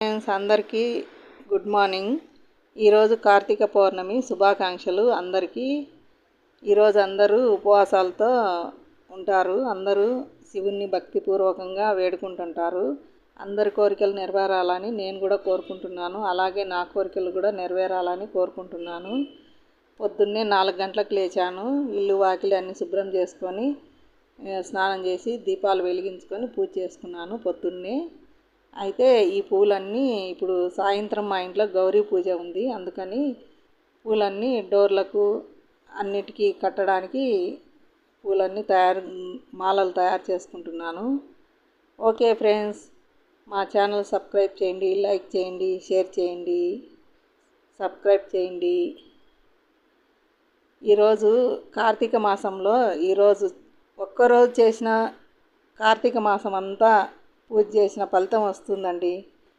Friends అందరికీ good morning. ఈరోజు కార్తీక పౌర్ణమి శుభాకాంక్షలు అందరికీ. ఈరోజు అందరూ ఉపవాసాలతో ఉంటారు. అందరూ శివుణ్ణి భక్తిపూర్వకంగా వేడుకుంటుంటారు. అందరి కోరికలు నెరవేరాలని నేను కూడా కోరుకుంటున్నాను. అలాగే నా కోరికలు కూడా నెరవేరాలని కోరుకుంటున్నాను. పొద్దున్నే 4 గంటలకు లేచాను. ఇల్లు వాకిలి అన్నీ శుభ్రం చేసుకొని స్నానం చేసి దీపాలు వెలిగించుకొని పూజ చేసుకున్నాను పొద్దున్నే. అయితే ఈ పూలన్నీ ఇప్పుడు సాయంత్రం మా ఇంట్లో గౌరీ పూజ ఉంది, అందుకని పూలన్నీ డోర్లకు అన్నిటికీ కట్టడానికి పూలన్నీ మాలలు తయారు చేసుకుంటున్నాను. ఓకే ఫ్రెండ్స్, మా ఛానల్ సబ్స్క్రైబ్ చేయండి, లైక్ చేయండి, షేర్ చేయండి, సబ్స్క్రైబ్ చేయండి. ఈరోజు కార్తీక మాసంలో ఈరోజు ఒక్కరోజు చేసిన కార్తీక మాసం అంతా పూజ చేసిన ఫలితం వస్తుందండి.